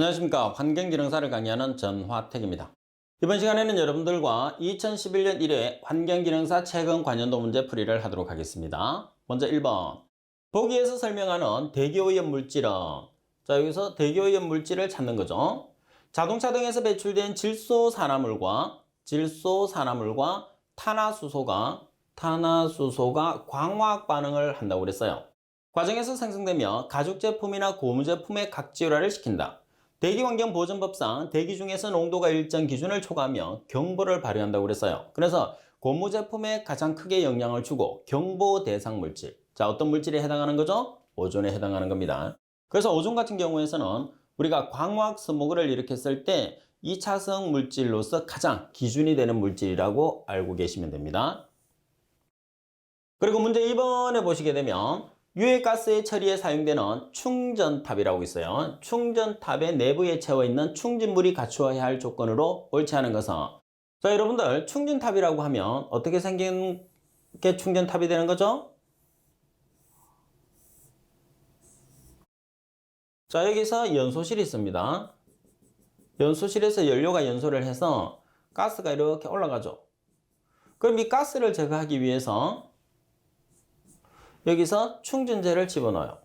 안녕하십니까. 환경기능사를 강의하는 전화택입니다. 이번 시간에는 여러분들과 2011년 1회 환경기능사 최근 관연도 문제 풀이를 하도록 하겠습니다. 먼저 1번. 보기에서 설명하는 대기오염 물질은, 자, 여기서 대기오염 물질을 찾는 거죠. 자동차 등에서 배출된 질소산화물과 탄화수소가 광화학 반응을 한다고 그랬어요. 과정에서 생성되며 가죽제품이나 고무제품의 각질화를 시킨다. 대기환경보전법상 대기 중에서 농도가 일정 기준을 초과하며 경보를 발효한다고 그랬어요. 그래서 고무제품에 가장 크게 영향을 주고 경보 대상 물질. 자, 어떤 물질에 해당하는 거죠? 오존에 해당하는 겁니다. 그래서 오존 같은 경우에서는 우리가 광화학 스모그를 일으켰을 때 2차성 물질로서 가장 기준이 되는 물질이라고 알고 계시면 됩니다. 그리고 문제 2번에 보시게 되면 유해가스의 처리에 사용되는 충전탑이라고 있어요. 충전탑의 내부에 채워있는 충진물이 갖추어야 할 조건으로 옳지 않은 것은, 자, 여러분들 충전탑이라고 하면 어떻게 생긴 게 충전탑이 되는 거죠? 자, 여기서 연소실이 있습니다. 연소실에서 연료가 연소를 해서 가스가 이렇게 올라가죠. 그럼 이 가스를 제거하기 위해서 여기서 충전재를 집어넣어요.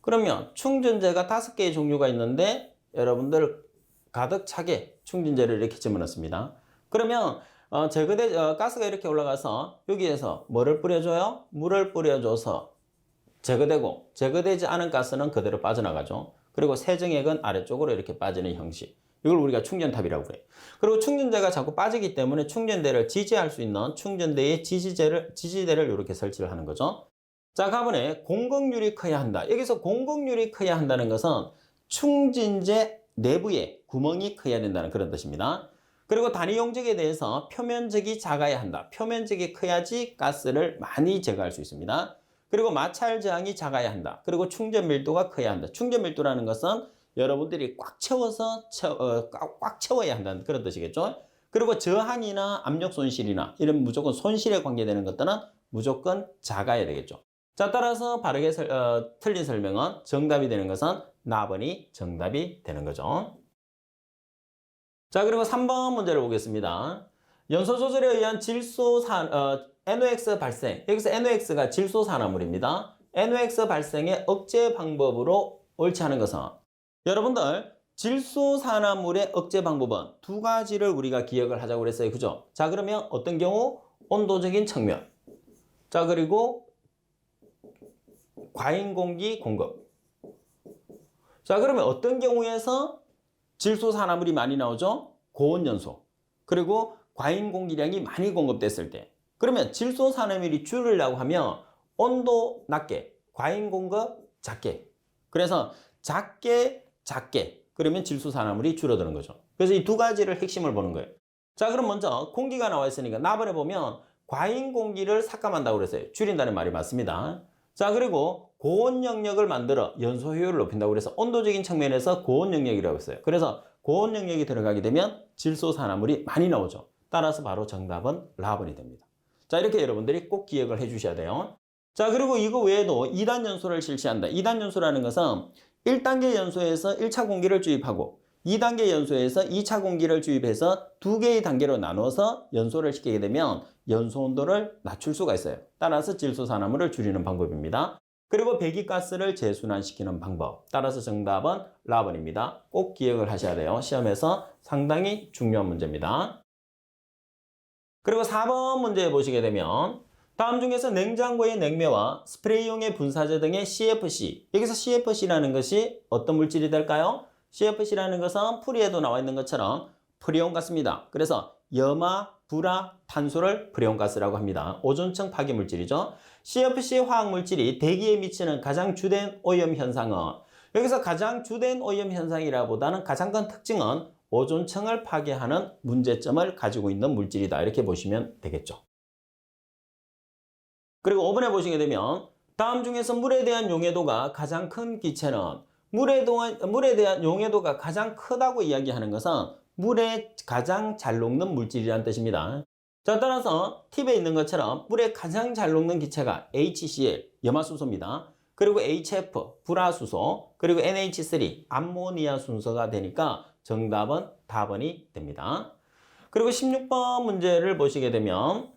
그러면 충전재가 5개의 종류가 있는데 여러분들 가득 차게 충전재를 이렇게 집어넣습니다. 그러면 가스가 이렇게 올라가서 여기에서 뭐를 뿌려줘요? 물을 뿌려줘서 제거되고, 제거되지 않은 가스는 그대로 빠져나가죠. 그리고 세정액은 아래쪽으로 이렇게 빠지는 형식. 이걸 우리가 충전탑이라고 그래요. 그리고 충전재가 자꾸 빠지기 때문에 충전대를 지지할 수 있는 충전대의 지지대를 이렇게 설치를 하는 거죠. 자, 가번에 공급률이 커야 한다. 여기서 공급률이 커야 한다는 것은 충진재 내부에 구멍이 커야 된다는 그런 뜻입니다. 그리고 단위 용적에 대해서 표면적이 작아야 한다. 표면적이 커야지 가스를 많이 제거할 수 있습니다. 그리고 마찰 저항이 작아야 한다. 그리고 충전 밀도가 커야 한다. 충전 밀도라는 것은 여러분들이 꽉 채워야 한다는 그런 뜻이겠죠. 그리고 저항이나 압력 손실이나 이런 무조건 손실에 관계되는 것들은 무조건 작아야 되겠죠. 자, 따라서 바르게 틀린 설명은 정답이 되는 것은 나번이 정답이 되는 거죠. 자, 그리고 3번 문제를 보겠습니다. 연소 조절에 의한 NOx 발생. 여기서 NOx가 질소산화물입니다. NOx 발생의 억제 방법으로 옳지 않은 것은, 여러분들 질소산화물의 억제 방법은 두 가지를 우리가 기억을 하자고 그랬어요. 그죠? 자, 그러면 어떤 경우? 온도적인 측면. 자, 그리고 과잉 공기 공급. 자, 그러면 어떤 경우에서 질소산화물이 많이 나오죠? 고온연소. 그리고 과잉 공기량이 많이 공급됐을 때. 그러면 질소산화물이 줄으려고 하면 온도 낮게, 과잉 공급 작게. 그래서 작게. 그러면 질소산화물이 줄어드는 거죠. 그래서 이 두 가지를 핵심을 보는 거예요. 자, 그럼 먼저 공기가 나와 있으니까 나번에 보면 과잉 공기를 삭감한다고 그랬어요. 줄인다는 말이 맞습니다. 자, 그리고 고온 영역을 만들어 연소 효율을 높인다고 그래서 온도적인 측면에서 고온 영역이라고 했어요. 그래서 고온 영역이 들어가게 되면 질소산화물이 많이 나오죠. 따라서 바로 정답은 라번이 됩니다. 자, 이렇게 여러분들이 꼭 기억을 해 주셔야 돼요. 자, 그리고 이거 외에도 2단 연소를 실시한다. 2단 연소라는 것은 1단계 연소에서 1차 공기를 주입하고 2단계 연소에서 2차 공기를 주입해서 두 개의 단계로 나눠서 연소를 시키게 되면 연소 온도를 낮출 수가 있어요. 따라서 질소산화물을 줄이는 방법입니다. 그리고 배기가스를 재순환시키는 방법. 따라서 정답은 라번입니다. 꼭 기억을 하셔야 돼요. 시험에서 상당히 중요한 문제입니다. 그리고 4번 문제 보시게 되면 다음 중에서 냉장고의 냉매와 스프레이용의 분사제 등의 CFC. 여기서 CFC라는 것이 어떤 물질이 될까요? CFC라는 것은 풀이에도 나와 있는 것처럼 프리온 가스입니다. 그래서 염화, 불화, 탄소를 프리온 가스라고 합니다. 오존층 파괴 물질이죠. CFC 화학 물질이 대기에 미치는 가장 주된 오염 현상은, 여기서 가장 주된 오염 현상이라보다는 가장 큰 특징은 오존층을 파괴하는 문제점을 가지고 있는 물질이다. 이렇게 보시면 되겠죠. 그리고 5번에 보시게 되면 다음 중에서 물에 대한 용해도가 가장 큰 기체는, 물에 대한 용해도가 가장 크다고 이야기하는 것은 물에 가장 잘 녹는 물질이라는 뜻입니다. 자, 따라서 팁에 있는 것처럼 물에 가장 잘 녹는 기체가 HCl, 염화수소입니다. 그리고 HF, 불화수소, 그리고 NH3, 암모니아 순서가 되니까 정답은 답번이 됩니다. 그리고 16번 문제를 보시게 되면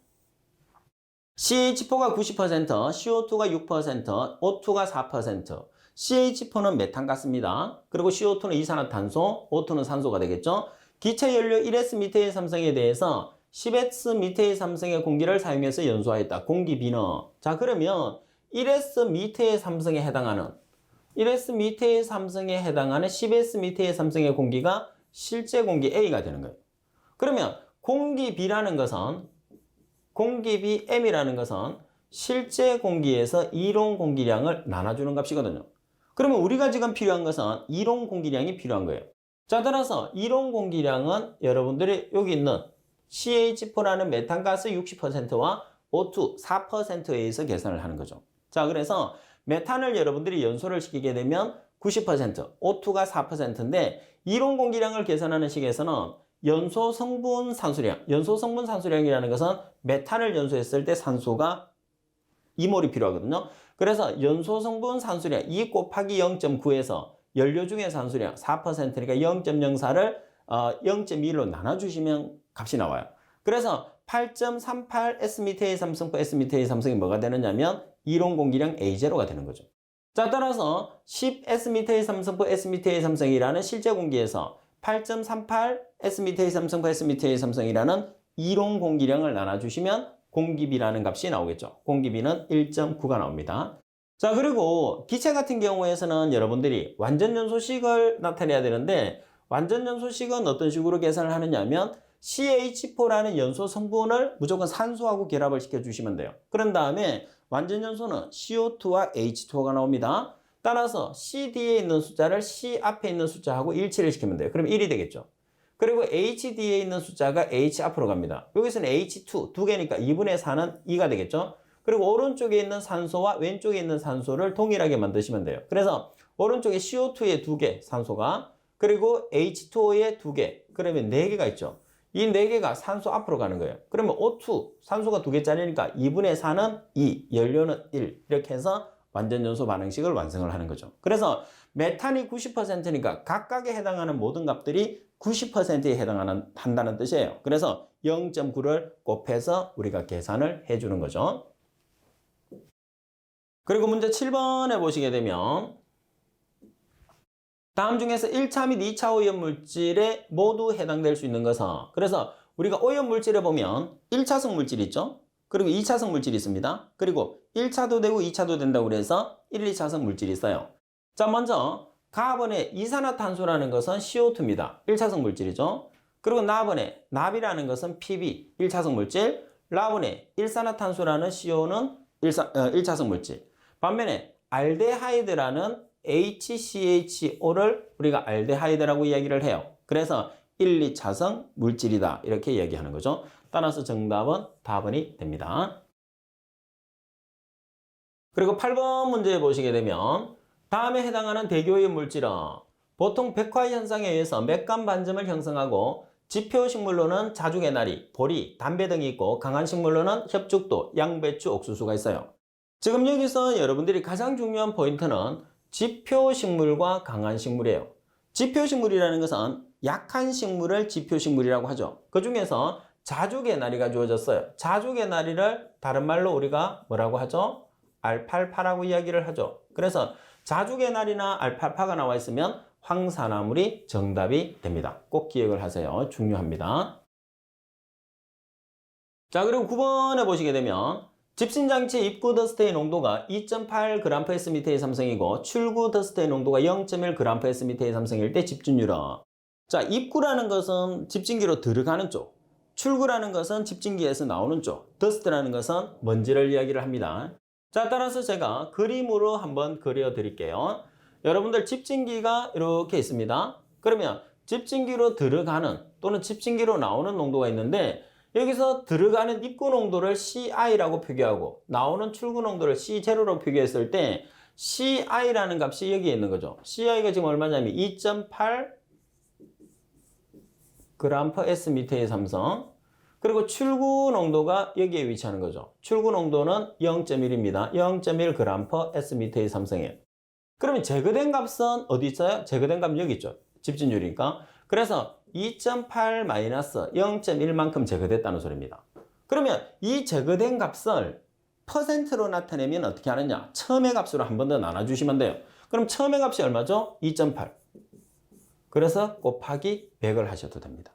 CH4가 90%, CO2가 6%, O2가 4%. CH4는 메탄가스입니다. 그리고 CO2는 이산화탄소, O2는 산소가 되겠죠. 기체 연료 1S 미테일 삼성에 대해서 10S 미테일 삼성의 공기를 사용해서 연소하였다. 공기 비너. 자, 그러면 1S 미테일 삼성에 해당하는 1S 미테일 삼성에 해당하는 10S 미테일 삼성의 공기가 실제 공기 A가 되는 거예요. 그러면 공기 B라는 것은 공기비 M이라는 것은 실제 공기에서 이론 공기량을 나눠주는 값이거든요. 그러면 우리가 지금 필요한 것은 이론 공기량이 필요한 거예요. 자, 따라서 이론 공기량은 여러분들이 여기 있는 CH4라는 메탄가스 60%와 O2 4%에 의해서 계산을 하는 거죠. 자, 그래서 메탄을 여러분들이 연소를 시키게 되면 90%, O2가 4%인데 이론 공기량을 계산하는 식에서는 연소 성분 산수량이라는 것은 메탄을 연소했을 때 산소가 2몰이 필요하거든요. 그래서 연소 성분 산수량 2 곱하기 0.9에서 연료 중의 산수량 4%니까 0.04를 0.1로 나눠주시면 값이 나와요. 그래서 8.38 S미테일 삼성포 S미테일 삼성이 뭐가 되느냐면 이론 공기량 A0가 되는 거죠. 자, 따라서 10 S미테일 삼성포 S미테일 삼성이라는 실제 공기에서 8.38 S미테일 삼성포 S미테일 삼성이라는 이론 공기량을 나눠주시면 공기비라는 값이 나오겠죠. 공기비는 1.9가 나옵니다. 자, 그리고 기체 같은 경우에서는 여러분들이 완전 연소식을 나타내야 되는데 완전 연소식은 어떤 식으로 계산을 하느냐면 CH4라는 연소 성분을 무조건 산소하고 결합을 시켜주시면 돼요. 그런 다음에 완전 연소는 CO2와 H2O가 나옵니다. 따라서 C 뒤에 있는 숫자를 C 앞에 있는 숫자하고 일치를 시키면 돼요. 그럼 1이 되겠죠. 그리고 H 뒤에 있는 숫자가 H 앞으로 갑니다. 여기서는 H2, 두 개니까 2분의 4는 2가 되겠죠. 그리고 오른쪽에 있는 산소와 왼쪽에 있는 산소를 동일하게 만드시면 돼요. 그래서 오른쪽에 CO2의 2개 산소가 그리고 H2O의 2개 그러면 4개가 있죠. 이 4개가 산소 앞으로 가는 거예요. 그러면 O2 산소가 2개짜리니까 2분의 4는 2, 연료는 1 이렇게 해서 완전 연소 반응식을 완성을 하는 거죠. 그래서 메탄이 90%니까 각각에 해당하는 모든 값들이 90%에 한다는 뜻이에요. 그래서 0.9를 곱해서 우리가 계산을 해주는 거죠. 그리고 문제 7번에 보시게 되면 다음 중에서 1차 및 2차 오염물질에 모두 해당될 수 있는 것은 그래서 우리가 오염물질에 보면 1차성 물질이 있죠. 그리고 2차성 물질이 있습니다. 그리고 1차도 되고 2차도 된다고 그래서 1, 2차성 물질이 있어요. 자, 먼저 가번의 이산화탄소라는 것은 CO2입니다. 1차성 물질이죠. 그리고 납이라는 것은 PB, 1차성 물질. 라번의 일산화탄소라는 CO는 1차성 물질. 반면에 알데하이드라는 HCHO를 우리가 알데하이드라고 이야기를 해요. 그래서 1, 2차성 물질이다. 이렇게 이야기하는 거죠. 따라서 정답은 답은이 됩니다. 그리고 8번 문제 보시게 되면 다음에 해당하는 대기오염 물질은 보통 백화 현상에 의해서 맥간 반점을 형성하고 지표 식물로는 자주개나리, 보리, 담배 등이 있고 강한 식물로는 협죽도, 양배추, 옥수수가 있어요. 지금 여기서 여러분들이 가장 중요한 포인트는 지표 식물과 강한 식물이에요. 지표 식물이라는 것은 약한 식물을 지표 식물이라고 하죠. 그 중에서 자주개나리가 주어졌어요. 자주개나리를 다른 말로 우리가 뭐라고 하죠? 알팔파라고 이야기를 하죠. 그래서 자주개나리나 알팔파가 나와 있으면 황사나물이 정답이 됩니다. 꼭 기억을 하세요. 중요합니다. 자, 그리고 9번에 보시게 되면 집신장치 입구 더스트의 농도가 2.8g/S미터의 삼성이고 출구 더스트의 농도가 0.1g/S미터의 삼성일 때 집중률은 자, 입구라는 것은 집진기로 들어가는 쪽, 출구라는 것은 집진기에서 나오는 쪽, 더스트라는 것은 먼지를 이야기를 합니다. 자, 따라서 제가 그림으로 한번 그려 드릴게요. 여러분들 집진기가 이렇게 있습니다. 그러면 집진기로 들어가는 또는 집진기로 나오는 농도가 있는데 여기서 들어가는 입구 농도를 CI라고 표기하고 나오는 출구 농도를 C0로 표기했을 때 CI라는 값이 여기에 있는 거죠. CI가 지금 얼마냐면 2.8g/S미터의 삼성. 그리고 출구 농도가 여기에 위치하는 거죠. 출구 농도는 0.1입니다. 0.1g/sm의 삼성이에요. 그러면 제거된 값은 어디 있어요? 제거된 값은 여기 있죠. 집진율이니까. 그래서 2.8 마이너스 0.1만큼 제거됐다는 소리입니다. 그러면 이 제거된 값을 퍼센트로 나타내면 어떻게 하느냐? 처음의 값으로 한 번 더 나눠주시면 돼요. 그럼 처음의 값이 얼마죠? 2.8. 그래서 곱하기 100을 하셔도 됩니다.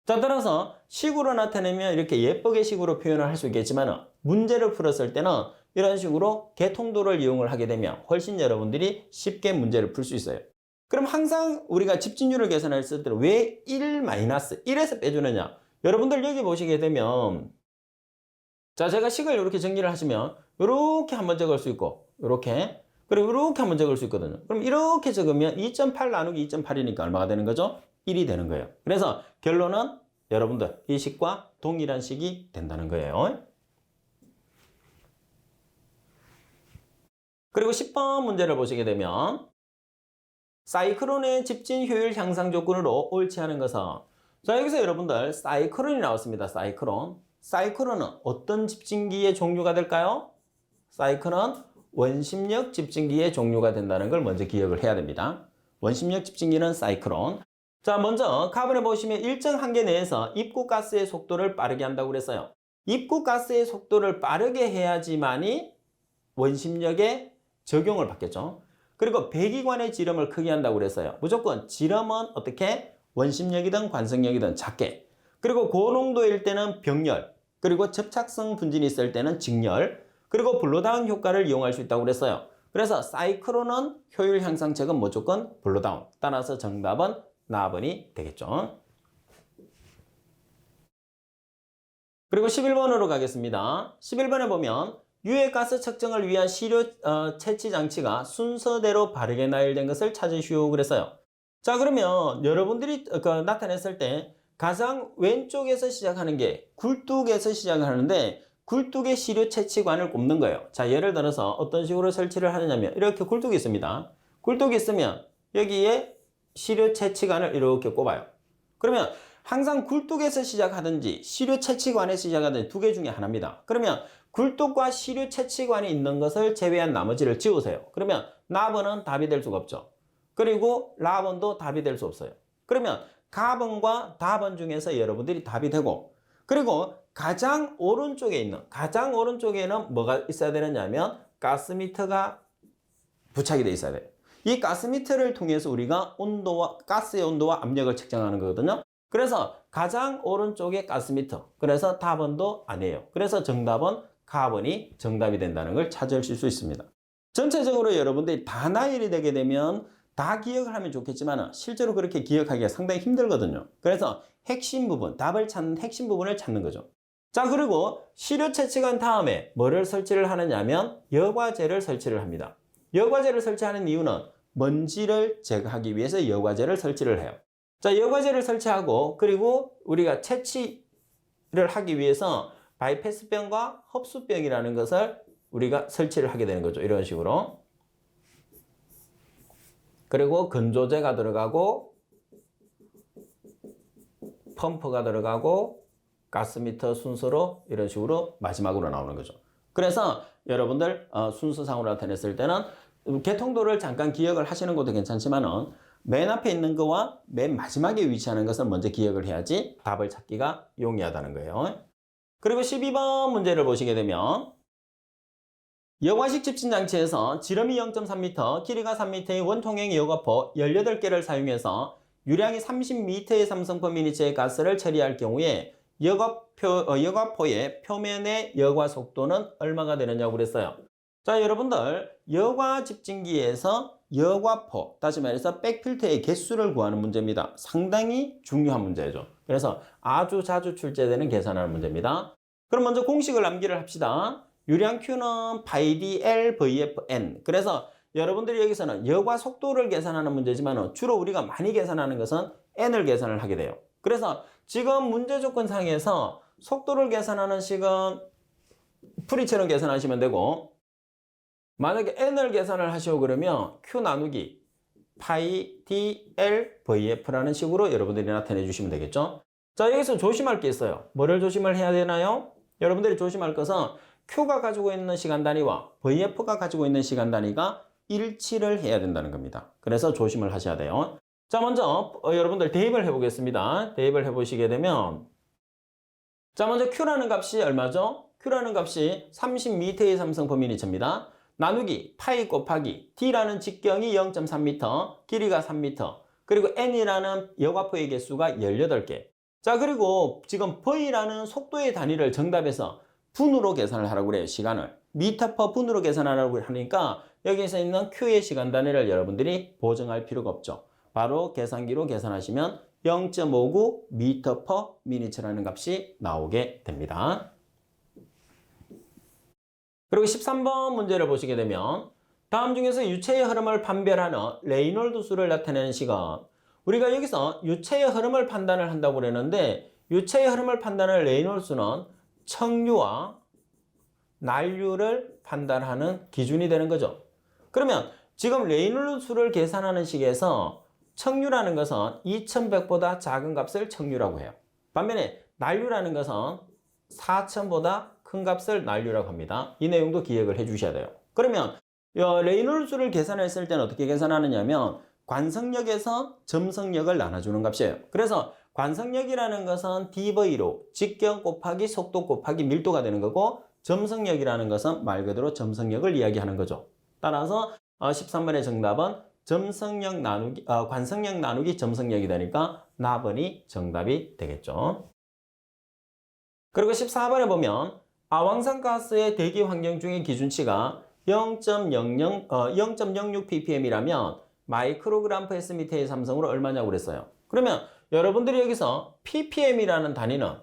자, 따라서 식으로 나타내면 이렇게 예쁘게 식으로 표현을 할 수 있겠지만 문제를 풀었을 때는 이런 식으로 개통도를 이용을 하게 되면 훨씬 여러분들이 쉽게 문제를 풀 수 있어요. 그럼 항상 우리가 집진율을 계산했을 때는 왜 1-1에서 빼주느냐? 여러분들 여기 보시게 되면 자, 제가 식을 이렇게 정리를 하시면 이렇게 한번 적을 수 있고 이렇게 그리고 이렇게 한번 적을 수 있거든요. 그럼 이렇게 적으면 2.8 나누기 2.8이니까 얼마가 되는 거죠? 1이 되는 거예요. 그래서 결론은 여러분들 이 식과 동일한 식이 된다는 거예요. 그리고 10번 문제를 보시게 되면 사이클론의 집진 효율 향상 조건으로 옳지 않은 것은 자, 여기서 여러분들 사이클론이 나왔습니다. 사이클론은 어떤 집진기의 종류가 될까요? 사이클은 원심력 집진기의 종류가 된다는 걸 먼저 기억을 해야 됩니다. 원심력 집진기는 사이클론. 자, 먼저 카본에 보시면 일정 한계 내에서 입구 가스의 속도를 빠르게 한다고 그랬어요. 입구 가스의 속도를 빠르게 해야지만이 원심력에 적용을 받겠죠. 그리고 배기관의 지름을 크게 한다고 그랬어요. 무조건 지름은 어떻게? 원심력이든 관성력이든 작게. 그리고 고농도일 때는 병렬, 그리고 접착성 분진이 있을 때는 직렬, 그리고 블로다운 효과를 이용할 수 있다고 그랬어요. 그래서 사이클론은 효율 향상책은 무조건 블로다운. 따라서 정답은 나번이 되겠죠. 그리고 11번으로 가겠습니다. 11번에 보면 유해가스 측정을 위한 시료 채취 장치가 순서대로 바르게 나열된 것을 찾으시오 그랬어요. 자, 그러면 여러분들이 나타냈을 때 가장 왼쪽에서 시작하는 게 굴뚝에서 시작하는데 굴뚝에 시료 채취관을 꼽는 거예요. 자, 예를 들어서 어떤 식으로 설치를 하느냐면 이렇게 굴뚝이 있습니다. 굴뚝이 있으면 여기에 시료 채취관을 이렇게 꼽아요. 그러면 항상 굴뚝에서 시작하든지 시료 채취관에서 시작하든지 두 개 중에 하나입니다. 그러면 굴뚝과 시료 채취관이 있는 것을 제외한 나머지를 지우세요. 그러면 나번은 답이 될 수가 없죠. 그리고 라번도 답이 될 수 없어요. 그러면 가번과 다번 중에서 여러분들이 답이 되고 그리고 가장 오른쪽에는 뭐가 있어야 되느냐면 가스미터가 부착이 돼 있어야 돼요. 이 가스미터를 통해서 우리가 가스의 온도와 압력을 측정하는 거거든요. 그래서 가장 오른쪽에 가스미터. 그래서 답번도 아니에요. 그래서 정답은 가번이 정답이 된다는 걸 찾으실 수 있습니다. 전체적으로 여러분들이 다 나열이 되게 되면 다 기억을 하면 좋겠지만 실제로 그렇게 기억하기가 상당히 힘들거든요. 그래서 핵심 부분, 답을 찾는 핵심 부분을 찾는 거죠. 자, 그리고 시료 채취관 다음에 뭐를 설치를 하느냐면 여과제를 설치를 합니다. 여과제를 설치하는 이유는 먼지를 제거하기 위해서 여과제를 설치를 해요. 자, 여과제를 설치하고 그리고 우리가 채취를 하기 위해서 바이패스병과 흡수병이라는 것을 우리가 설치를 하게 되는 거죠. 이런 식으로. 그리고 건조제가 들어가고 펌프가 들어가고 가스미터 순서로 이런 식으로 마지막으로 나오는 거죠. 그래서 여러분들 순서상으로 나타냈을 때는 개통도를 잠깐 기억을 하시는 것도 괜찮지만은 맨 앞에 있는 거와 맨 마지막에 위치하는 것을 먼저 기억을 해야지 답을 찾기가 용이하다는 거예요. 그리고 12번 문제를 보시게 되면 여과식 집진장치에서 지름이 0.3m, 길이가 3m의 원통형 여과포 18개를 사용해서 유량이 30m의 삼성퍼미니츠의 가스를 처리할 경우에 여과포의 표면의 여과 속도는 얼마가 되느냐고 그랬어요. 자, 여러분들 여과 집진기에서 여과포, 다시 말해서 백필터의 개수를 구하는 문제입니다. 상당히 중요한 문제죠. 그래서 아주 자주 출제되는 계산하는 문제입니다. 그럼 먼저 공식을 암기를 합시다. 유량 Q는 πd L VFN. 그래서 여러분들이 여기서는 여과 속도를 계산하는 문제지만 주로 우리가 많이 계산하는 것은 N을 계산을 하게 돼요. 그래서 지금 문제 조건 상에서 속도를 계산하는 식은 풀이처럼 계산하시면 되고 만약에 N을 계산을 하시오 그러면 Q 나누기 π d L VF라는 식으로 여러분들이 나타내 주시면 되겠죠. 자, 여기서 조심할 게 있어요. 뭐를 조심을 해야 되나요? 여러분들이 조심할 것은 Q가 가지고 있는 시간 단위와 VF가 가지고 있는 시간 단위가 일치를 해야 된다는 겁니다. 그래서 조심을 하셔야 돼요. 자, 먼저 여러분들 대입을 해보겠습니다. 대입을 해보시게 되면 자, 먼저 Q라는 값이 얼마죠? Q라는 값이 30m의 삼성 범위니처입니다. 나누기 파이 곱하기 D라는 직경이 0.3m, 길이가 3m, 그리고 N이라는 여과포의 개수가 18개. 자, 그리고 지금 V라는 속도의 단위를 정답에서 분으로 계산을 하라고 그래요. 시간을. 미터 퍼 분으로 계산하라고 하니까 여기서 있는 Q의 시간 단위를 여러분들이 보정할 필요가 없죠. 바로 계산기로 계산하시면 0.59 미터 퍼 미니처라는 값이 나오게 됩니다. 그리고 13번 문제를 보시게 되면 다음 중에서 유체의 흐름을 판별하는 레이놀드 수를 나타내는 식은 우리가 여기서 유체의 흐름을 판단을 한다고 그랬는데 유체의 흐름을 판단하는 레이놀드 수는 청류와 난류를 판단하는 기준이 되는 거죠. 그러면 지금 레이놀드 수를 계산하는 식에서 청류라는 것은 2100보다 작은 값을 청류라고 해요. 반면에 난류라는 것은 4000보다 큰 값을 난류라고 합니다. 이 내용도 기억을 해 주셔야 돼요. 그러면 레이놀드 수를 계산했을 때는 어떻게 계산하느냐면 관성력에서 점성력을 나눠주는 값이에요. 그래서 관성력이라는 것은 dV로 직경 곱하기 속도 곱하기 밀도가 되는 거고 점성력이라는 것은 말 그대로 점성력을 이야기하는 거죠. 따라서 13번의 정답은 점성력 나누기, 관성력 나누기 점성력이 되니까 나번이 정답이 되겠죠. 그리고 14번에 보면 아황산가스의 대기 환경 중의 기준치가 0.06 ppm이라면 마이크로그램 per S의 삼성으로 얼마냐고 그랬어요. 그러면 여러분들이 여기서 ppm이라는 단위는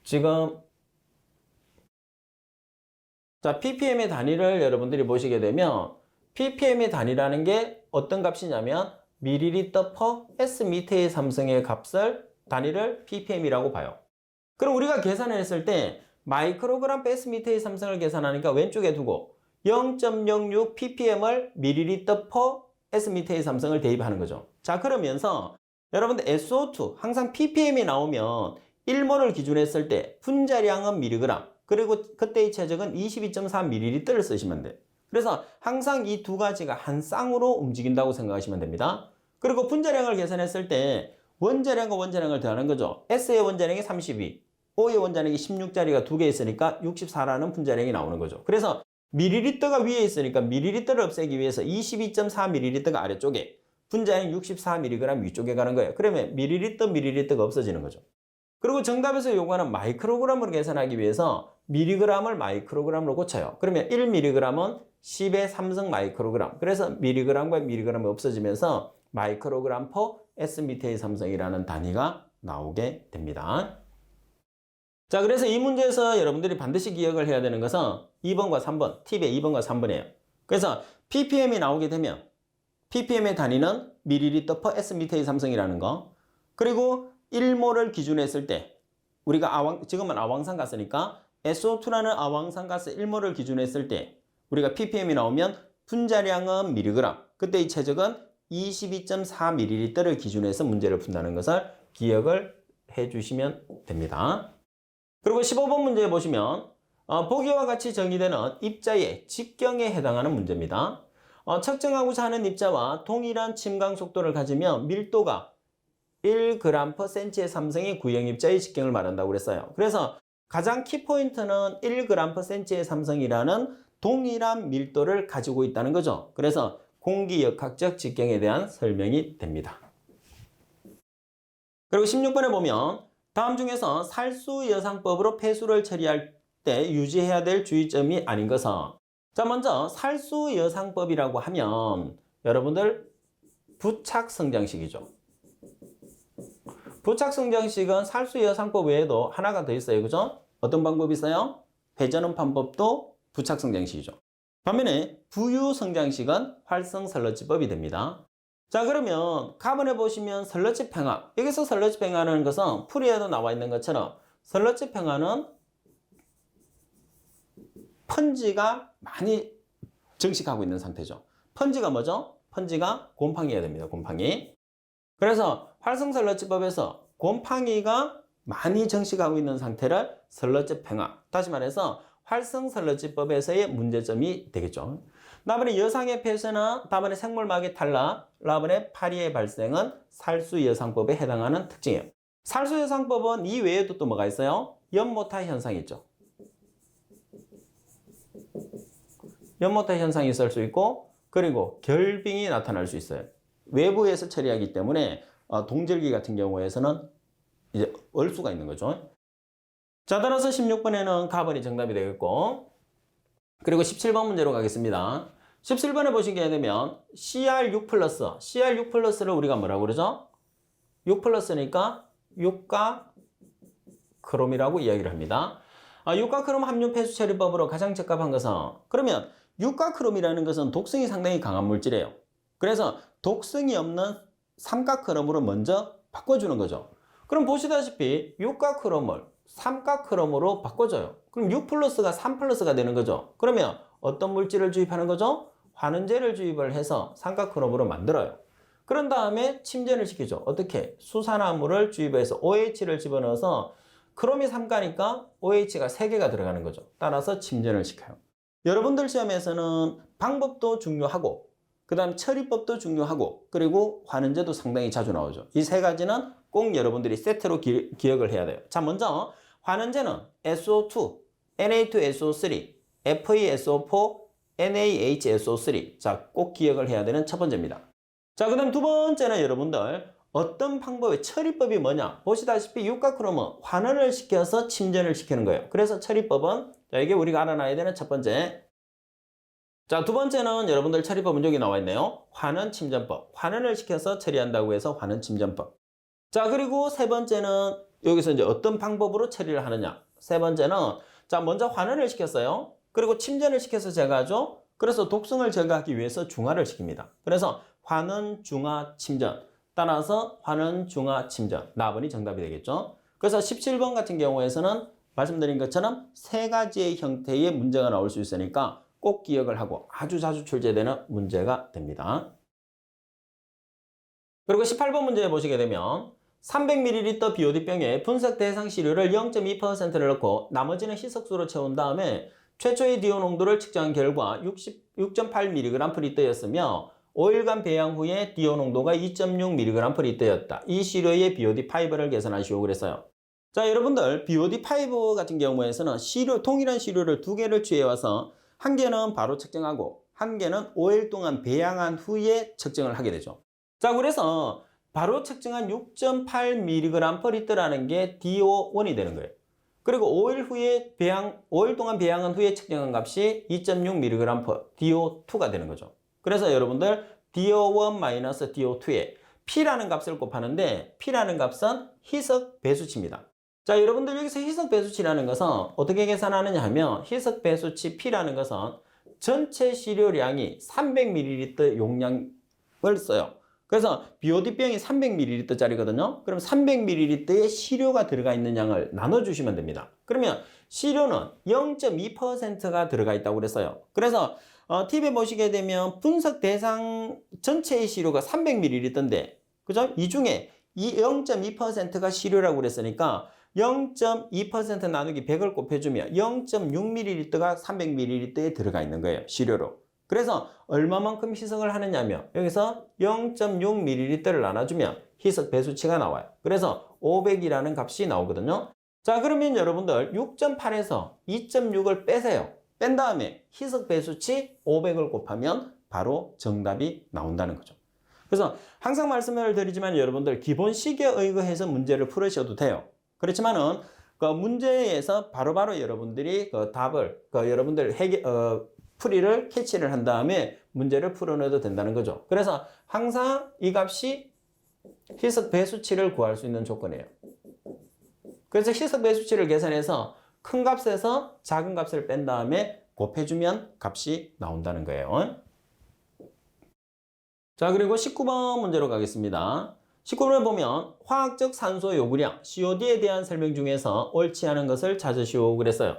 지금 자, ppm의 단위를 여러분들이 보시게 되면 ppm의 단위라는 게 어떤 값이냐면 ml per S의 삼성의 값을 단위를 ppm이라고 봐요. 그럼 우리가 계산을 했을 때 마이크로그램 per S의 삼성을 계산하니까 왼쪽에 두고 0.06 ppm을 ml per S의 삼성을 대입하는 거죠. 자, 그러면서 여러분들 SO2 항상 ppm이 나오면 1몰을 기준으로 했을 때 분자량은 mg 그리고 그때의 최적은 22.4ml를 쓰시면 돼요. 그래서 항상 이 두 가지가 한 쌍으로 움직인다고 생각하시면 됩니다. 그리고 분자량을 계산했을 때 원자량과 원자량을 더하는 거죠. S의 원자량이 32, O의 원자량이 16짜리가 두 개 있으니까 64라는 분자량이 나오는 거죠. 그래서 밀리리터가 위에 있으니까 밀리리터를 없애기 위해서 22.4ml가 아래쪽에 분자량 64mg 위쪽에 가는 거예요. 그러면 밀리리터가 없어지는 거죠. 그리고 정답에서 요구하는 마이크로그램으로 계산하기 위해서 미리그램을 마이크로그램으로 고쳐요. 그러면 1mg은 10의 3성 마이크로그램. 그래서 미리그램과 미리그램이 없어지면서 마이크로그램 퍼 S의 삼성이라는 단위가 나오게 됩니다. 자, 그래서 이 문제에서 여러분들이 반드시 기억을 해야 되는 것은 2번과 3번, 팁의 2번과 3번이에요. 그래서 ppm이 나오게 되면 ppm의 단위는 ml per S의 삼성이라는 거. 그리고 1몰을 기준으로 했을 때 우리가 지금은 아황산가스니까 SO2라는 아황산가스 1몰을 기준으로 했을 때 우리가 ppm이 나오면 분자량은 mg, 그때의 최적은 22.4ml를 기준으로 해서 문제를 푼다는 것을 기억을 해주시면 됩니다. 그리고 15번 문제 보시면 보기와 같이 정의되는 입자의 직경에 해당하는 문제입니다. 측정하고자 하는 입자와 동일한 침강 속도를 가지면 밀도가 1g/cm의 삼성의 구형 입자의 직경을 말한다고 그랬어요. 그래서 가장 키포인트는 1g/cm의 삼성이라는 동일한 밀도를 가지고 있다는 거죠. 그래서 공기역학적 직경에 대한 설명이 됩니다. 그리고 16번에 보면 다음 중에서 살수여상법으로 폐수를 처리할 때 유지해야 될 주의점이 아닌 것은 자, 먼저 살수여상법이라고 하면 여러분들 부착성장식이죠. 부착성장식은 살수여상법 외에도 하나가 더 있어요. 그죠? 어떤 방법이 있어요? 회전음판법도 부착성장식이죠. 반면에 부유성장식은 활성설러지법이 됩니다. 자, 그러면 가번에 보시면 설러지 평화. 여기서 설러지 평화라는 것은 풀이에도 나와 있는 것처럼 설러지 평화는 펀지가 많이 증식하고 있는 상태죠. 펀지가 뭐죠? 펀지가 곰팡이가 됩니다. 곰팡이. 그래서 활성설러지법에서 곰팡이가 많이 정식하고 있는 상태를 설러집 팽화. 다시 말해서 활성설러집법에서의 문제점이 되겠죠. 나번에 여상의 폐쇄나 다번에 생물막의 탈락, 나번에 파리의 발생은 살수여상법에 해당하는 특징이에요. 살수여상법은 이 외에도 또 뭐가 있어요? 연모타 현상이 있죠. 연모타 현상이 있을 수 있고, 그리고 결빙이 나타날 수 있어요. 외부에서 처리하기 때문에 동절기 같은 경우에서는 이제 얼수가 있는 거죠. 자, 따라서 16번에는 가번이 정답이 되겠고, 그리고 17번 문제로 가겠습니다. 17번에 보시게 되면 CR6 플러스, CR6 플러스를 우리가 뭐라고 그러죠? 6 플러스니까 육가 크롬이라고 이야기를 합니다. 육가 크롬 함유 폐수 처리법으로 가장 적합한 것은, 그러면 육가 크롬이라는 것은 독성이 상당히 강한 물질이에요. 그래서 독성이 없는 삼가 크롬으로 먼저 바꿔주는 거죠. 그럼 보시다시피 육가 크롬을 삼가 크롬으로 바꿔줘요. 그럼 6 플러스가 3 플러스가 되는 거죠. 그러면 어떤 물질을 주입하는 거죠? 환원제를 주입을 해서 삼가 크롬으로 만들어요. 그런 다음에 침전을 시키죠. 어떻게? 수산화물을 주입해서 OH를 집어넣어서 크롬이 3가니까 OH가 3개가 들어가는 거죠. 따라서 침전을 시켜요. 여러분들 시험에서는 방법도 중요하고, 그 다음 처리법도 중요하고, 그리고 환원제도 상당히 자주 나오죠. 이 세 가지는 꼭 여러분들이 세트로 기억을 해야 돼요. 자, 먼저 환원제는 SO2, Na2SO3, FeSO4, NaHSO3. 자, 꼭 기억을 해야 되는 첫 번째입니다. 자, 그 다음 두 번째는 여러분들 어떤 방법의 처리법이 뭐냐? 보시다시피 육가크롬은 환원을 시켜서 침전을 시키는 거예요. 그래서 처리법은, 자, 이게 우리가 알아놔야 되는 첫 번째. 자, 두 번째는 여러분들 처리법은 여기 나와 있네요. 환원 침전법. 환원을 시켜서 처리한다고 해서 환원 침전법. 자, 그리고 세 번째는 여기서 이제 어떤 방법으로 처리를 하느냐? 세 번째는, 자, 먼저 환원을 시켰어요. 그리고 침전을 시켜서 제거하죠. 그래서 독성을 제거하기 위해서 중화를 시킵니다. 그래서 환원, 중화, 침전. 따라서 환원, 중화, 침전. 나번이 정답이 되겠죠. 그래서 17번 같은 경우에서는 말씀드린 것처럼 세 가지의 형태의 문제가 나올 수 있으니까 꼭 기억을 하고 아주 자주 출제되는 문제가 됩니다. 그리고 18번 문제 보시게 되면 300ml BOD병에 분석 대상 시료를 0.2%를 넣고 나머지는 희석수로 채운 다음에 최초의 DO 농도를 측정한 결과 6.8mg/L였으며 5일간 배양 후에 DO 농도가 2.6mg/L였다. 이 시료의 BOD5를 계산하시오 그랬어요. 자, 여러분들 BOD5 같은 경우에서는 동일한 시료를 두 개를 취해와서 한 개는 바로 측정하고 한 개는 5일 동안 배양한 후에 측정을 하게 되죠. 자, 그래서 바로 측정한 6.8mg/L라는 게 DO1이 되는 거예요. 그리고 5일 동안 배양한 후에 측정한 값이 2.6mg/L, DO2가 되는 거죠. 그래서 여러분들 DO1 - DO2에 P라는 값을 곱하는데 P라는 값은 희석 배수치입니다. 자, 여러분들 여기서 희석 배수치라는 것은 어떻게 계산하느냐 하면 희석 배수치 P라는 것은 전체 시료량이 300ml 용량을 써요. 그래서 BOD병이 300ml짜리거든요. 그럼 300ml의 시료가 들어가 있는 양을 나눠주시면 됩니다. 그러면 시료는 0.2%가 들어가 있다고 그랬어요. 그래서 팁에 보시게 되면 분석 대상 전체의 시료가 300ml인데, 그죠? 이 중에 이 0.2%가 시료라고 그랬으니까 0.2% 나누기 100을 곱해주면 0.6ml가 300ml에 들어가 있는 거예요. 시료로. 그래서 얼마만큼 희석을 하느냐면 여기서 0.6ml를 나눠주면 희석 배수치가 나와요. 그래서 500이라는 값이 나오거든요. 자, 그러면 여러분들 6.8에서 2.6을 빼세요. 뺀 다음에 희석 배수치 500을 곱하면 바로 정답이 나온다는 거죠. 그래서 항상 말씀을 드리지만 여러분들 기본 식에 의거해서 문제를 풀으셔도 돼요. 그렇지만은 그 문제에서 바로바로 여러분들이 그 답을 여러분들 풀이를 캐치를 한 다음에 문제를 풀어내도 된다는 거죠. 그래서 항상 이 값이 희석 배수치를 구할 수 있는 조건이에요. 그래서 희석 배수치를 계산해서 큰 값에서 작은 값을 뺀 다음에 곱해주면 값이 나온다는 거예요. 자, 그리고 19번 문제로 가겠습니다. 19번을 보면 화학적 산소 요구량 COD에 대한 설명 중에서 옳지 않은 것을 찾으시오 그랬어요.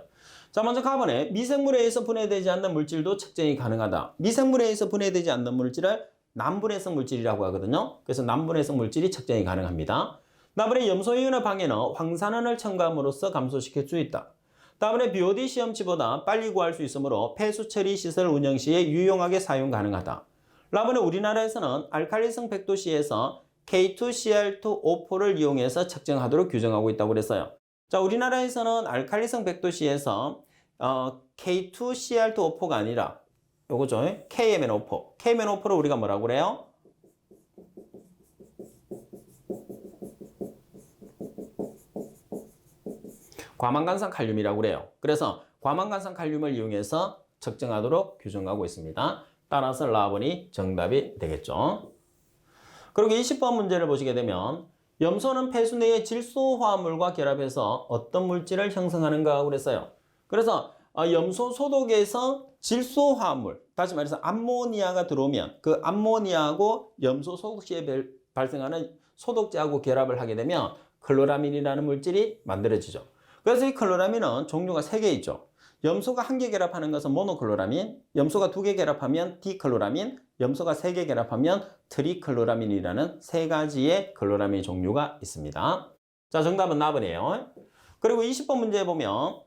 자, 먼저 가번에 미생물에 의해서 분해되지 않는 물질도 측정이 가능하다. 미생물에 의해서 분해되지 않는 물질을 남분해성 물질이라고 하거든요. 그래서 남분해성 물질이 측정이 가능합니다. 다음에 염소이온의 방해는 황산화를 첨가함으로써 감소시킬 수 있다. 다음에 BOD 시험치보다 빨리 구할 수 있으므로 폐수 처리 시설 운영 시에 유용하게 사용 가능하다. 다음에 우리나라에서는 알칼리성 백도시에서 K2CR2O4를 이용해서 측정하도록 규정하고 있다고 그랬어요. 자, 우리나라에서는 알칼리성 백도시에서 K2CR2O4가 아니라 요거죠. KMNO4. KMNO4를 우리가 뭐라고 그래요? 과망간산 칼륨이라고 그래요. 그래서 과망간산 칼륨을 이용해서 측정하도록 규정하고 있습니다. 따라서 라번이 정답이 되겠죠. 그리고 20번 문제를 보시게 되면 염소는 폐수 내의 질소화합물과 결합해서 어떤 물질을 형성하는가 그랬어요. 그래서 염소 소독에서 질소화합물, 다시 말해서 암모니아가 들어오면 그 암모니아하고 염소 소독 시에 발생하는 소독제하고 결합을 하게 되면 클로라민이라는 물질이 만들어지죠. 그래서 이 클로라민은 종류가 3개 있죠. 염소가 1개 결합하는 것은 모노클로라민, 염소가 2개 결합하면 디클로라민, 염소가 3개 결합하면 트리클로라민이라는 3가지의 클로라민 종류가 있습니다. 자, 정답은 나번이에요. 그리고 20번 문제에 보면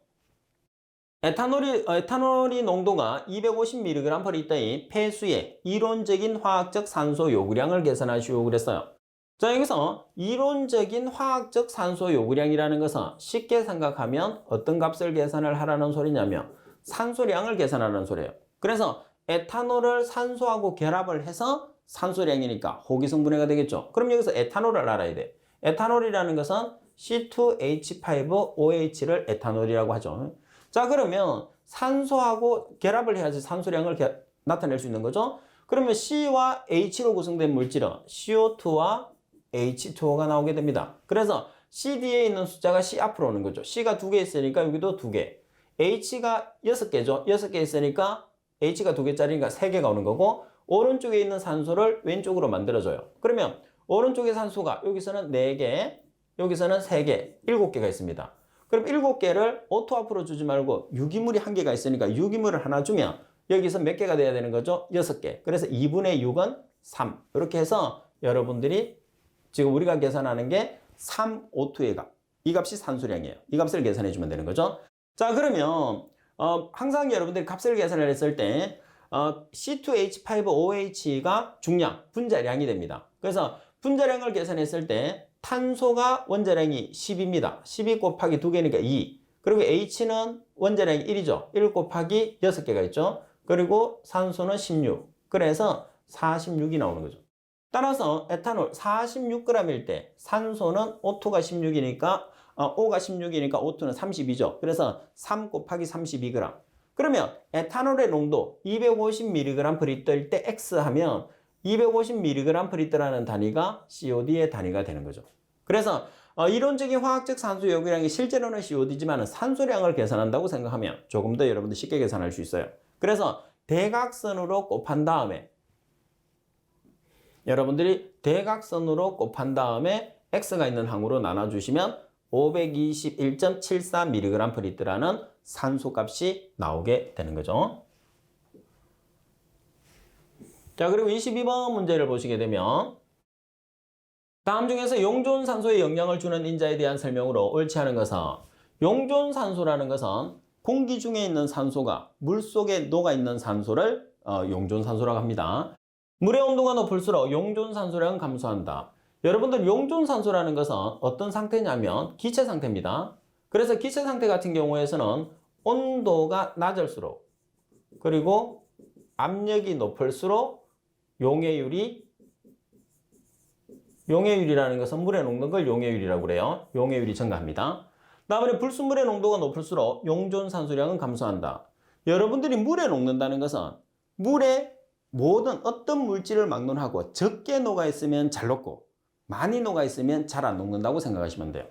에탄올이 농도가 250mg/L의 폐수의 이론적인 화학적 산소 요구량을 계산하시오 그랬어요. 자, 여기서 이론적인 화학적 산소 요구량이라는 것은 쉽게 생각하면 어떤 값을 계산을 하라는 소리냐면 산소량을 계산하라는 소리예요. 그래서 에탄올을 산소하고 결합을 해서 산소량이니까 호기성분해가 되겠죠. 그럼 여기서 에탄올을 알아야 돼. 에탄올이라는 것은 C2H5OH를 에탄올이라고 하죠. 자, 그러면 산소하고 결합을 해야지 산소량을 나타낼 수 있는 거죠. 그러면 C와 H로 구성된 물질은 CO2와 H2O가 나오게 됩니다. 그래서 C 뒤에 있는 숫자가 C 앞으로 오는 거죠. C가 2개 있으니까 여기도 2개. H가 6개죠. 6개 있으니까 H가 2개짜리니까 3개가 오는 거고 오른쪽에 있는 산소를 왼쪽으로 만들어줘요. 그러면 오른쪽의 산소가 여기서는 4개, 여기서는 3개, 7개가 있습니다. 그럼 7개를 O2 앞으로 주지 말고 유기물이 1개가 있으니까 유기물을 하나 주면 여기서 몇 개가 돼야 되는 거죠? 6개. 그래서 2분의 6은 3. 이렇게 해서 여러분들이 지금 우리가 계산하는 게 3O2의 값. 이 값이 산소량이에요. 이 값을 계산해 주면 되는 거죠. 자, 그러면 항상 여러분들이 값을 계산을 했을 때 C2H5OH가 중량, 분자량이 됩니다. 그래서 분자량을 계산했을 때 탄소가 원자량이 10입니다. 12 곱하기 2개니까 2. 그리고 H는 원자량이 1이죠. 1 곱하기 6개가 있죠. 그리고 산소는 16. 그래서 46이 나오는 거죠. 따라서 에탄올 46g일 때 산소는 O2가 16이니까 O가 16이니까 O2는 32죠. 그래서 3 곱하기 32g. 그러면 에탄올의 농도 250mg/L일 때 X 하면 250mg/L라는 단위가 COD의 단위가 되는 거죠. 그래서 이론적인 화학적 산소 요구량이 실제로는 COD지만 산소량을 계산한다고 생각하면 조금 더 여러분들 쉽게 계산할 수 있어요. 그래서 대각선으로 곱한 다음에 여러분들이 대각선으로 곱한 다음에 X가 있는 항으로 나눠주시면 521.74mg/L라는 산소값이 나오게 되는 거죠. 자, 그리고 22번 문제를 보시게 되면 다음 중에서 용존산소에 영향을 주는 인자에 대한 설명으로 옳지 않은 것은 용존산소라는 것은 공기 중에 있는 산소가 물속에 녹아있는 산소를 용존산소라고 합니다. 물의 온도가 높을수록 용존산소량은 감소한다. 여러분들 용존산소라는 것은 어떤 상태냐면 기체 상태입니다. 그래서 기체 상태 같은 경우에서는 온도가 낮을수록 그리고 압력이 높을수록 용해율이라는 것은 물에 녹는 걸 용해율이라고 그래요. 용해율이 증가합니다. 다음에 불순물의 농도가 높을수록 용존산소량은 감소한다. 여러분들이 물에 녹는다는 것은 물에 모든 어떤 물질을 막론하고 적게 녹아있으면 잘 녹고 많이 녹아있으면 잘 안 녹는다고 생각하시면 돼요.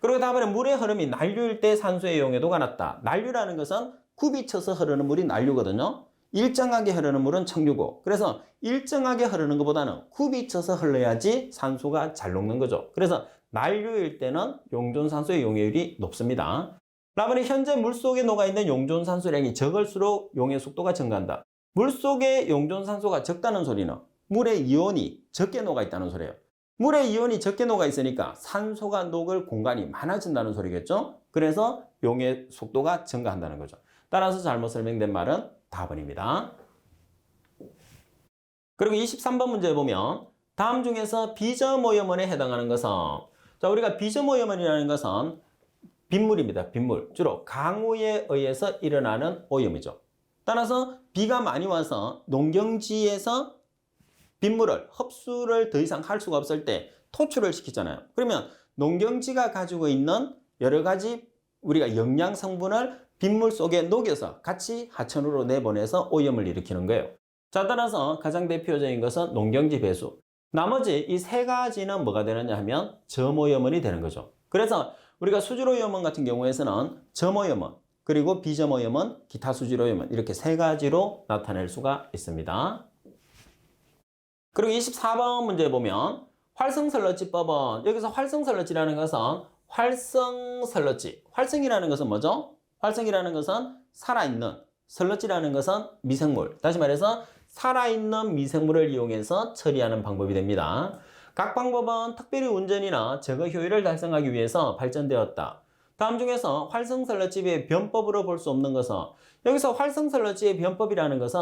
그리고 다음에 물의 흐름이 난류일 때 산소의 용해도가 낮다. 난류라는 것은 굽이 쳐서 흐르는 물이 난류거든요. 일정하게 흐르는 물은 청류고 그래서 일정하게 흐르는 것보다는 굽이 쳐서 흘러야지 산소가 잘 녹는 거죠. 그래서 난류일 때는 용존산소의 용해율이 높습니다. 다음에 현재 물속에 녹아있는 용존산소량이 적을수록 용해 속도가 증가한다. 물속에 용존산소가 적다는 소리는 물의 이온이 적게 녹아있다는 소리예요. 물에 이온이 적게 녹아 있으니까 산소가 녹을 공간이 많아진다는 소리겠죠? 그래서 용의 속도가 증가한다는 거죠. 따라서 잘못 설명된 말은 답번입니다. 그리고 23번 문제 보면 다음 중에서 비저모염원에 해당하는 것은, 자, 우리가 비저모염원이라는 것은 빗물입니다. 빗물. 주로 강우에 의해서 일어나는 오염이죠. 따라서 비가 많이 와서 농경지에서 빗물을 흡수를 더 이상 할 수가 없을 때 토출을 시키잖아요. 그러면 농경지가 가지고 있는 여러 가지 우리가 영양 성분을 빗물 속에 녹여서 같이 하천으로 내보내서 오염을 일으키는 거예요. 자, 따라서 가장 대표적인 것은 농경지 배수. 나머지 이 세 가지는 뭐가 되느냐 하면 저모염원이 되는 거죠. 그래서 우리가 수질오염원 같은 경우에서는 저모염원, 그리고 비저모염원, 기타 수질오염원 이렇게 세 가지로 나타낼 수가 있습니다. 그리고 24번 문제 보면 활성설러지법은, 여기서 활성설러지라는 것은 활성설러지, 활성이라는 것은 뭐죠? 활성이라는 것은 살아있는, 설러지라는 것은 미생물, 다시 말해서 살아있는 미생물을 이용해서 처리하는 방법이 됩니다. 각 방법은 특별히 운전이나 제거 효율을 달성하기 위해서 발전되었다. 다음 중에서 활성설러집의 변법으로 볼 수 없는 것은, 여기서 활성설러지의 변법이라는 것은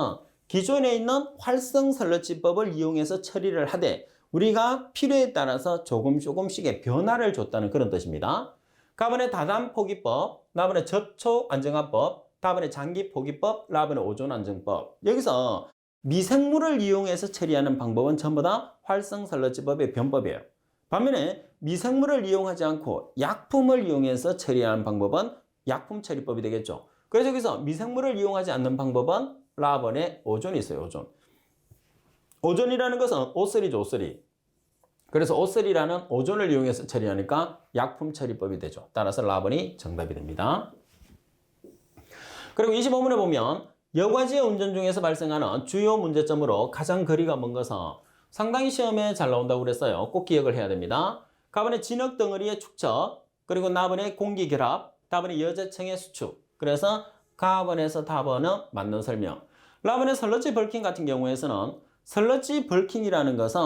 기존에 있는 활성설러지법을 이용해서 처리를 하되 우리가 필요에 따라서 조금씩의 변화를 줬다는 그런 뜻입니다. 가번의 다단포기법, 나번의 접촉안정화법, 다번의 장기포기법, 라번의 오존안정법. 여기서 미생물을 이용해서 처리하는 방법은 전부 다 활성설러지법의 변법이에요. 반면에 미생물을 이용하지 않고 약품을 이용해서 처리하는 방법은 약품처리법이 되겠죠. 그래서 여기서 미생물을 이용하지 않는 방법은 라번에 오존이 있어요. 오존. 오존이라는 것은 오쓰리죠. 오쓰리. 그래서 오쓰리라는 오존을 이용해서 처리하니까 약품처리법이 되죠. 따라서 라번이 정답이 됩니다. 그리고 25문에 보면 여과지의 운전 중에서 발생하는 주요 문제점으로 가장 거리가 먼 것은, 상당히 시험에 잘 나온다고 그랬어요. 꼭 기억을 해야 됩니다. 가번에 진흙 덩어리의 축적, 그리고 나번에 공기 결합, 다번에 여제청의 수축. 그래서 가번에서 답번은 맞는 설명. 라번의 설러지 벌킹 같은 경우에서는 설러지 벌킹이라는 것은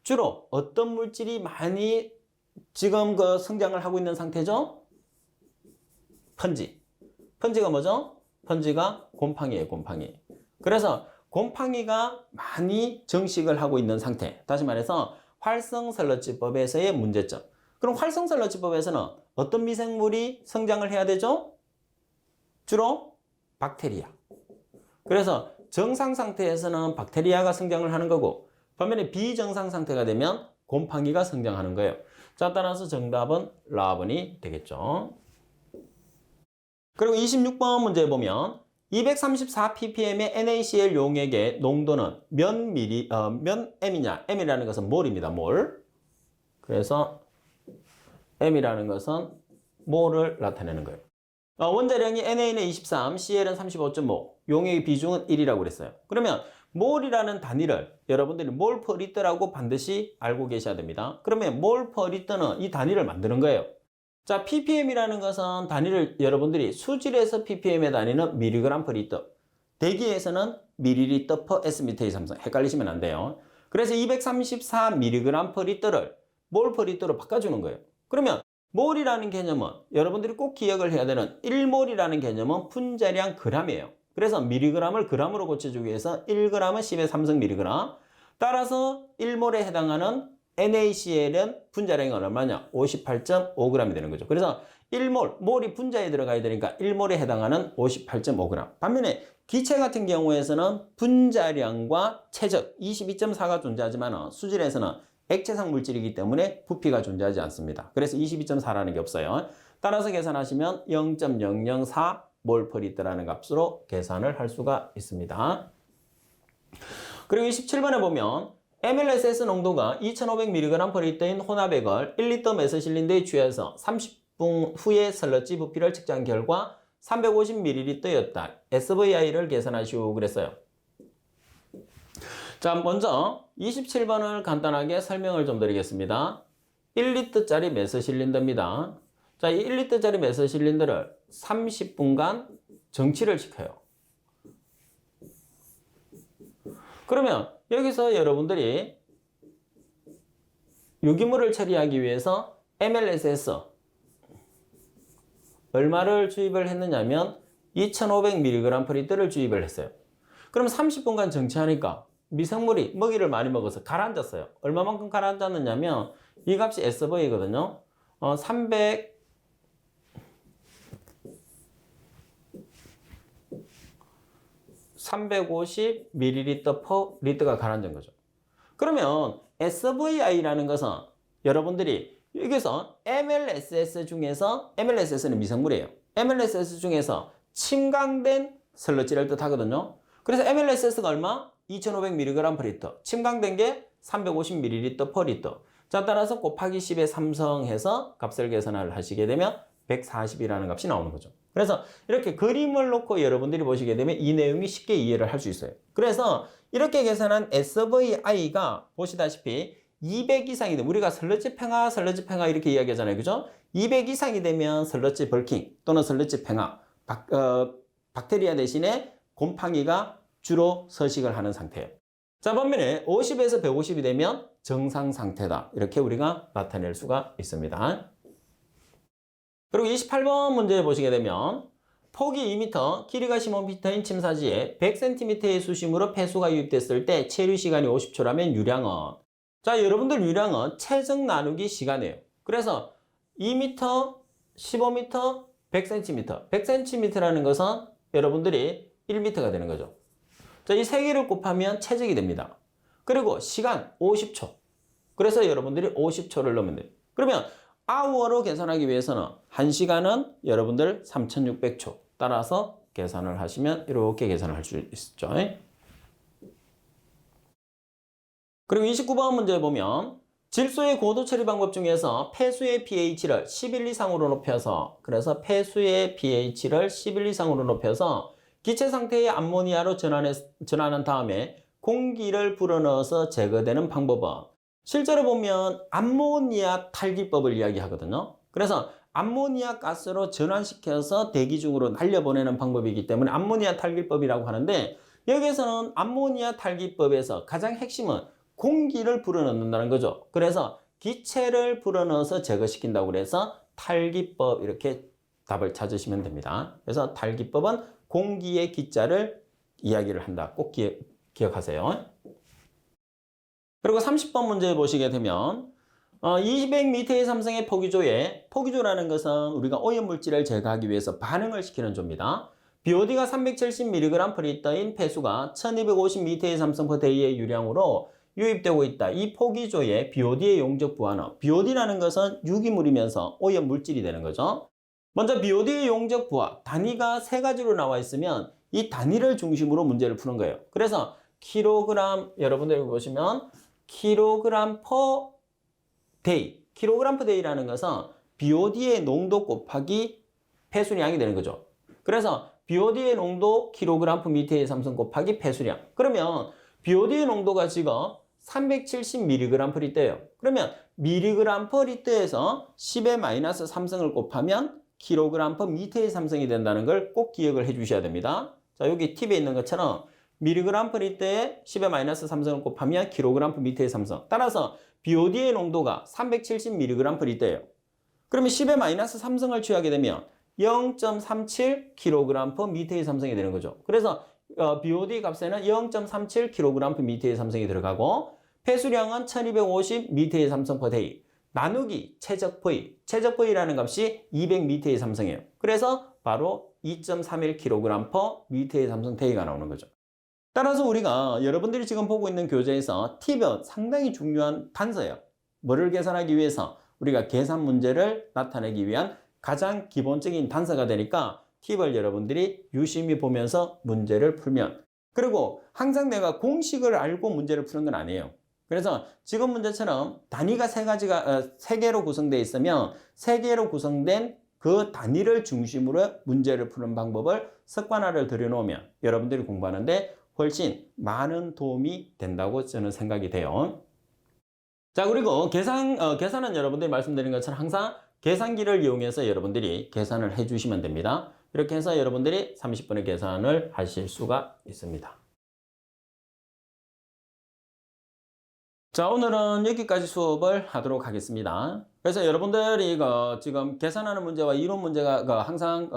주로 어떤 물질이 많이 지금 성장을 하고 있는 상태죠? 펀지. 펀지가 뭐죠? 펀지가 곰팡이에요. 곰팡이. 그래서 곰팡이가 많이 정식을 하고 있는 상태. 다시 말해서 활성설러지법에서의 문제점. 그럼 활성설러지법에서는 어떤 미생물이 성장을 해야 되죠? 주로 박테리아. 그래서 정상 상태에서는 박테리아가 성장을 하는 거고, 반면에 비정상 상태가 되면 곰팡이가 성장하는 거예요. 자, 따라서 정답은 라번이 되겠죠. 그리고 26번 문제 보면 234ppm의 NaCl 용액의 농도는 몇 m이냐? m이라는 것은 몰입니다. 몰. 그래서 m이라는 것은 몰을 나타내는 거예요. 원자량이 Na는 23, CL은 35.5, 용액의 비중은 1이라고 그랬어요. 그러면 몰이라는 단위를 여러분들이 몰 퍼 리터라고 반드시 알고 계셔야 됩니다. 그러면 몰 퍼 리터는 이 단위를 만드는 거예요. 자, ppm이라는 것은 단위를 여러분들이 수질에서 ppm의 단위는 mg per 리터, 대기에서는 ml per s미터의 삼성, 헷갈리시면 안 돼요. 그래서 234mg per 리터를 몰 퍼 리터로 바꿔주는 거예요. 그러면 몰이라는 개념은 여러분들이 꼭 기억을 해야 되는 1몰이라는 개념은 분자량 g이에요. 그래서 mg을 g으로 고쳐주기 위해서 1g은 10의 3승 mg. 따라서 1몰에 해당하는 NaCl은 분자량이 얼마냐? 58.5g이 되는 거죠. 그래서 1몰, 몰이 분자에 들어가야 되니까 1몰에 해당하는 58.5g. 반면에 기체 같은 경우에서는 분자량과 최적 22.4가 존재하지만 수질에서는 액체상 물질이기 때문에 부피가 존재하지 않습니다. 그래서 22.4라는 게 없어요. 따라서 계산하시면 0.004 몰 퍼 리터라는 값으로 계산을 할 수가 있습니다. 그리고 27번에 보면 MLSS 농도가 2500mg per 리터인 혼합액을 1리터 메서실린더에 취해서 30분 후에 설러지 부피를 측정한 결과 350ml였다. SVI를 계산하시오 그랬어요. 자, 먼저 27번을 간단하게 설명을 좀 드리겠습니다. 1리터짜리 메서실린더입니다. 자, 이 1리터짜리 메서실린더를 30분간 정치를 시켜요. 그러면 여기서 여러분들이 유기물을 처리하기 위해서 MLS 얼마를 주입을 했느냐면 2500mg/L를 주입을 했어요. 그럼 30분간 정체하니까 미생물이 먹이를 많이 먹어서 가라앉았어요. 얼마만큼 가라앉았느냐면 이 값이 SV거든요. 350ml/L가 가라앉은 거죠. 그러면 SVI라는 것은 여러분들이 여기서 MLSS 중에서 MLSS는 미생물이에요. MLSS 중에서 침강된 슬러지를 뜻하거든요. 그래서 MLSS가 얼마? 2500mg/L. 침강된 게 350ml/L. 자, 따라서 곱하기 10의 3성 해서 값을 계산을 하시게 되면 140이라는 값이 나오는 거죠. 그래서 이렇게 그림을 놓고 여러분들이 보시게 되면 이 내용이 쉽게 이해를 할 수 있어요. 그래서 이렇게 계산한 SVI가 보시다시피 200 이상이 되면 우리가 슬러지 팽화, 슬러지 팽화 이렇게 이야기하잖아요. 그죠? 200 이상이 되면 슬러지 벌킹 또는 슬러지 팽화, 박테리아 대신에 곰팡이가 주로 서식을 하는 상태예요. 자, 반면에 50에서 150이 되면 정상 상태다. 이렇게 우리가 나타낼 수가 있습니다. 그리고 28번 문제 보시게 되면 폭이 2m, 길이가 15m인 침사지에 100cm의 수심으로 폐수가 유입됐을 때 체류 시간이 50초라면 유량은, 자, 여러분들 유량은 최적 나누기 시간이에요. 그래서 2m, 15m, 100cm. 100cm라는 것은 여러분들이 1m가 되는 거죠. 자, 이 세 개를 곱하면 최적이 됩니다. 그리고 시간 50초. 그래서 여러분들이 50초를 넣으면 돼요. 그러면 아워로 계산하기 위해서는 1시간은 여러분들 3600초. 따라서 계산을 하시면 이렇게 계산을 할 수 있죠. 그리고 29번 문제 보면 질소의 고도 처리 방법 중에서 폐수의 pH를 11 이상으로 높여서, 그래서 폐수의 pH를 11 이상으로 높여서 기체 상태의 암모니아로 전환한 다음에 공기를 불어넣어서 제거되는 방법은, 실제로 보면 암모니아 탈기법을 이야기하거든요. 그래서 암모니아 가스로 전환시켜서 대기 중으로 날려보내는 방법이기 때문에 암모니아 탈기법이라고 하는데, 여기에서는 암모니아 탈기법에서 가장 핵심은 공기를 불어넣는다는 거죠. 그래서 기체를 불어넣어서 제거시킨다고 그래서 탈기법, 이렇게 답을 찾으시면 됩니다. 그래서 탈기법은 공기의 기자를 이야기를 한다. 꼭 기억하세요. 그리고 30번 문제 보시게 되면 200m의 삼성의 포기조에, 포기조라는 것은 우리가 오염물질을 제거하기 위해서 반응을 시키는 조입니다. BOD가 370mg/L인 폐수가 1250m의 삼성/D의 유량으로 유입되고 있다. 이 포기조의 BOD의 용적 부하는, BOD라는 것은 유기물이면서 오염물질이 되는 거죠. 먼저 BOD의 용적 부하, 단위가 세 가지로 나와 있으면 이 단위를 중심으로 문제를 푸는 거예요. 그래서 킬로그램, 여러분들 보시면 킬로그램 퍼 데이, 킬로그램 퍼 데이라는 것은 BOD의 농도 곱하기 폐수량이 되는 거죠. 그래서 BOD의 농도 킬로그램 퍼 미터의 삼성 곱하기 폐수량. 그러면 BOD의 농도가 지금 370mg/L예요. 그러면 mg/L에서 10의 마이너스 3성을 곱하면 킬로그램 퍼 미터의 삼성이 된다는 걸 꼭 기억을 해 주셔야 됩니다. 자, 여기 팁에 있는 것처럼 mg/L에 10의 마이너스 3성을 곱하면 킬로그램 퍼 미터의 삼성. 따라서 BOD의 농도가 370mg/L예요. 그러면 10의 마이너스 3성을 취하게 되면 0.37kg per 미터의 삼성이 되는 거죠. 그래서 BOD 값에는 0.37kg per 미터의 삼성이 들어가고, 폐수량은 1250m의 삼성 per day. 나누기 최적 V, 최적 V라는 값이 200m의 삼성이에요. 그래서 바로 2.31kg per 미터의 삼성 day가 나오는 거죠. 따라서 우리가 여러분들이 지금 보고 있는 교재에서 팁은 상당히 중요한 단서예요. 뭐를 계산하기 위해서? 우리가 계산 문제를 나타내기 위한 가장 기본적인 단서가 되니까 팁을 여러분들이 유심히 보면서 문제를 풀면, 그리고 항상 내가 공식을 알고 문제를 푸는 건 아니에요. 그래서 지금 문제처럼 단위가 세 개로 구성되어 있으면 세 개로 구성된 그 단위를 중심으로 문제를 푸는 방법을 습관화를 들여놓으면 여러분들이 공부하는데 훨씬 많은 도움이 된다고 저는 생각이 돼요. 자, 그리고 계산은 여러분들이 말씀드린 것처럼 항상 계산기를 이용해서 여러분들이 계산을 해주시면 됩니다. 이렇게 해서 여러분들이 30분의 계산을 하실 수가 있습니다. 자, 자, 오늘은 여기까지 수업을 하도록 하겠습니다. 그래서 여러분들이 지금 계산하는 문제와 이론 문제가 항상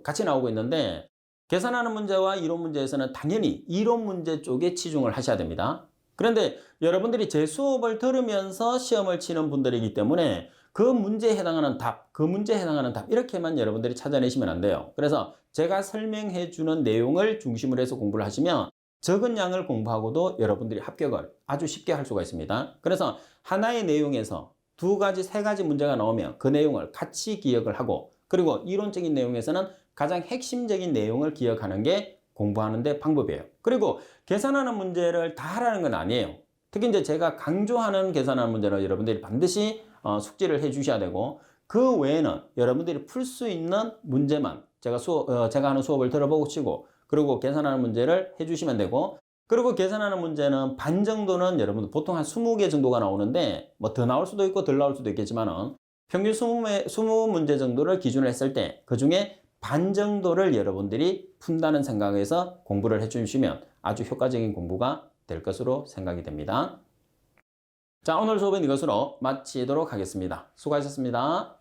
같이 나오고 있는데, 계산하는 문제와 이론 문제에서는 당연히 이론 문제 쪽에 치중을 하셔야 됩니다. 그런데 여러분들이 제 수업을 들으면서 시험을 치는 분들이기 때문에 그 문제에 해당하는 답, 그 문제에 해당하는 답 이렇게만 여러분들이 찾아내시면 안 돼요. 그래서 제가 설명해 주는 내용을 중심으로 해서 공부를 하시면 적은 양을 공부하고도 여러분들이 합격을 아주 쉽게 할 수가 있습니다. 그래서 하나의 내용에서 두 가지, 세 가지 문제가 나오면 그 내용을 같이 기억을 하고, 그리고 이론적인 내용에서는 가장 핵심적인 내용을 기억하는 게 공부하는 데 방법이에요. 그리고 계산하는 문제를 다 하라는 건 아니에요. 특히 이제 제가 강조하는 계산하는 문제는 여러분들이 반드시 숙지를 해 주셔야 되고, 그 외에는 여러분들이 풀 수 있는 문제만 제가 하는 수업을 들어보시고, 그리고 계산하는 문제를 해주시면 되고, 그리고 계산하는 문제는 반 정도는 여러분들 보통 한 20개 정도가 나오는데, 뭐 더 나올 수도 있고 덜 나올 수도 있겠지만은 평균 20문제 정도를 기준으로 했을 때 그 중에 반 정도를 여러분들이 푼다는 생각에서 공부를 해주시면 아주 효과적인 공부가 될 것으로 생각이 됩니다. 자, 오늘 수업은 이것으로 마치도록 하겠습니다. 수고하셨습니다.